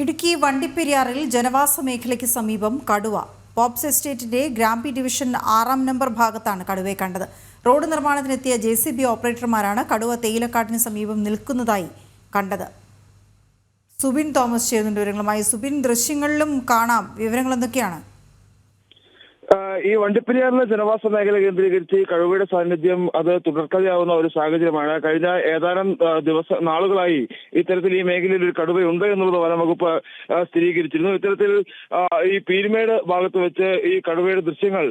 ഇടുക്കി വണ്ടിപ്പെരിയാറിൽ ജനവാസ മേഖലയ്ക്ക് സമീപം കടുവ. പോപ്സ് എസ്റ്റേറ്റിന്റെ ഗ്രാമ്പി ഡിവിഷൻ 6-ാം നമ്പർ ഭാഗത്താണ് കടുവയെ കണ്ടത്. റോഡ് നിർമ്മാണത്തിനെത്തിയ JCB ഓപ്പറേറ്റർമാരാണ് കടുവ തേയിലക്കാട്ടിന് സമീപം നിൽക്കുന്നതായി കണ്ടത്. സുബിൻ തോമസ് ചെയ്യുന്നുണ്ട് വിവരങ്ങളുമായി. സുബിൻ, ദൃശ്യങ്ങളിലും കാണാം, വിവരങ്ങൾ എന്തൊക്കെയാണ്? ഈ വണ്ടിപ്പെരിയാറിലെ ജനവാസ മേഖല കേന്ദ്രീകരിച്ച് ഈ കടുവയുടെ സാന്നിധ്യം അത് തുടർക്കഥയാവുന്ന ഒരു സാഹചര്യമാണ്. കഴിഞ്ഞ ഏതാനും നാളുകളായി ഇത്തരത്തിൽ ഈ മേഖലയിൽ ഒരു കടുവയുണ്ട് എന്നുള്ളത് വനംവകുപ്പ് സ്ഥിരീകരിച്ചിരുന്നു. ഇത്തരത്തിൽ ഈ പീരുമേട് ഭാഗത്ത് വെച്ച് ഈ കടുവയുടെ ദൃശ്യങ്ങൾ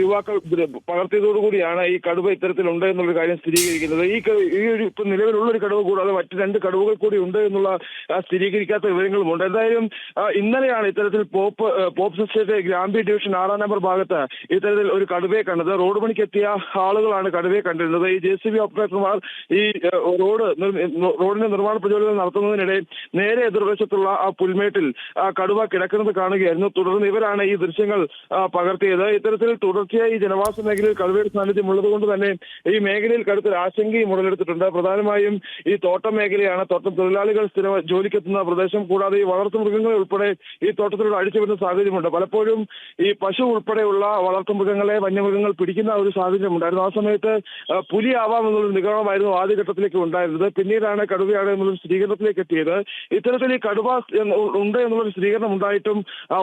യുവാക്കൾ പകർത്തിയതോടുകൂടിയാണ് ഈ കടുവ ഇത്തരത്തിലുണ്ട് എന്നുള്ളൊരു കാര്യം സ്ഥിരീകരിക്കുന്നത്. ഈ ഒരു ഇപ്പൊ നിലവിലുള്ള ഒരു കടുവ കൂടാതെ മറ്റ് 2 കടുവകൾ കൂടി ഉണ്ട് എന്നുള്ള സ്ഥിരീകരിക്കാത്ത വിവരങ്ങളുമുണ്ട്. എന്തായാലും ഇന്നലെയാണ് ഇത്തരത്തിൽ pops estate Grampi division 6-ാം number ഭാഗത്ത് ഇത്തരത്തിൽ ഒരു കടുവയെ കണ്ടത്. റോഡ് പണിക്കെത്തിയ ആളുകളാണ് കടുവയെ കണ്ടിരുന്നത്. ഈ JCB ഓപ്പറേറ്റർമാർ ഈ റോഡിന്റെ നിർമ്മാണ പ്രജോലനം നടത്തുന്നതിനിടെ നേരെ എതിർവശത്തുള്ള ആ പുൽമേട്ടിൽ കടുവ കിടക്കുന്നത് കാണുകയായിരുന്നു. തുടർന്ന് ഇവരാണ് ഈ ദൃശ്യങ്ങൾ പകർത്തിയത്. ഇത്തരത്തിൽ തുടർച്ചയായി ഈ ജനവാസ മേഖലയിൽ കടുവയുടെ സാന്നിധ്യം ഉള്ളതുകൊണ്ട് തന്നെ ഈ മേഖലയിൽ കടുത്തൊരു ആശങ്കയും ഉടലെടുത്തിട്ടുണ്ട്. പ്രധാനമായും ഈ തോട്ടം മേഖലയാണ്. തോട്ടം തൊഴിലാളികൾ സ്ഥിരം ജോലിക്കെത്തുന്ന പ്രദേശം. കൂടാതെ ഈ വളർത്തുമൃഗങ്ങളെ ഉൾപ്പെടെ ഈ തോട്ടത്തിലൂടെ അടിച്ചുവിടുന്ന സാഹചര്യമുണ്ട്. പലപ്പോഴും ഈ പശു ഉൾപ്പെടെയുള്ള വളർത്തുമൃഗങ്ങളെ വന്യമൃഗങ്ങൾ പിടിക്കുന്ന ഒരു സാഹചര്യം ഉണ്ടായിരുന്നു. ആ സമയത്ത് പുലിയാവാം എന്നുള്ളൊരു നിഗമനമായിരുന്നു ആദ്യഘട്ടത്തിലേക്ക് ഉണ്ടായിരുന്നത്. പിന്നീടാണ് കടുവയാണ് എന്നുള്ളൊരു സ്ഥിരീകരണത്തിലേക്ക് എത്തിയത്. ഇത്തരത്തിൽ ഈ കടുവ ഉണ്ട് എന്നുള്ളൊരു സ്ഥിരീകരണം ഉണ്ടായിട്ടും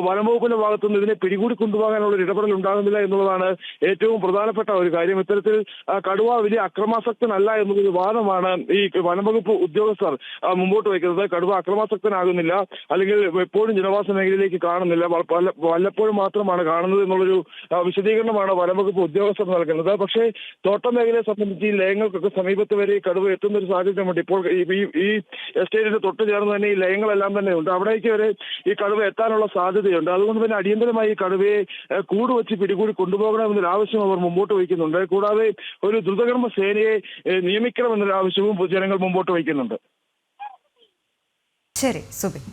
വനംവകുപ്പിന്റെ ഭാഗത്തുനിന്ന് ഇതിനെ പിടികൂടി കൊണ്ടുപോകാനുള്ള ഒരു ഇടപെടൽ ഉണ്ടാകുന്നില്ല എന്നുള്ളതാണ് ഏറ്റവും പ്രധാനപ്പെട്ട ഒരു കാര്യം. ഇത്തരത്തിൽ കടുവ വലിയ അക്രമാസക്തനല്ല എന്നുള്ളൊരു വാദമാണ് ഈ വനംവകുപ്പ് ഉദ്യോഗസ്ഥർ മുമ്പോട്ട് വയ്ക്കുന്നത്. കടുവ അക്രമാസക്തനാകുന്നില്ല, അല്ലെങ്കിൽ എപ്പോഴും ജനവാസ മേഖലയിലേക്ക് കാണുന്നില്ല, വല്ലപ്പോഴും മാത്രമാണ് കാണുന്നത് എന്നുള്ളൊരു വിശദീകരണമാണ് വനംവകുപ്പ് ഉദ്യോഗസ്ഥർ നൽകുന്നത്. പക്ഷേ തോട്ടം മേഖലയെ സംബന്ധിച്ച് ഈ ലയങ്ങൾക്കൊക്കെ സമീപത്ത് വരെ ഈ കടുവ എത്തുന്ന ഒരു സാഹചര്യമുണ്ട്. ഇപ്പോൾ ഈ എസ്റ്റേറ്റിന് തൊട്ട് ചേർന്ന് തന്നെ ഈ ലയങ്ങളെല്ലാം തന്നെ ഉണ്ട്. അവിടേക്ക് വരെ ഈ കടുവ എത്താനുള്ള സാധ്യതയുണ്ട്. അതുകൊണ്ട് തന്നെ അടിയന്തരമായി ഈ കടുവയെ കൂട് വെച്ച് പിടികൂടി കൊണ്ടുപോകണമെന്നൊരു ആവശ്യം അവർ മുമ്പോട്ട് വയ്ക്കുന്നുണ്ട്. കൂടാതെ ഒരു ദ്രുതകർമ്മ സേനയെ നിയമിക്കണമെന്നൊരു ആവശ്യവും ജനങ്ങൾ മുമ്പോട്ട് വയ്ക്കുന്നുണ്ട്. ശരി സുബിൻ.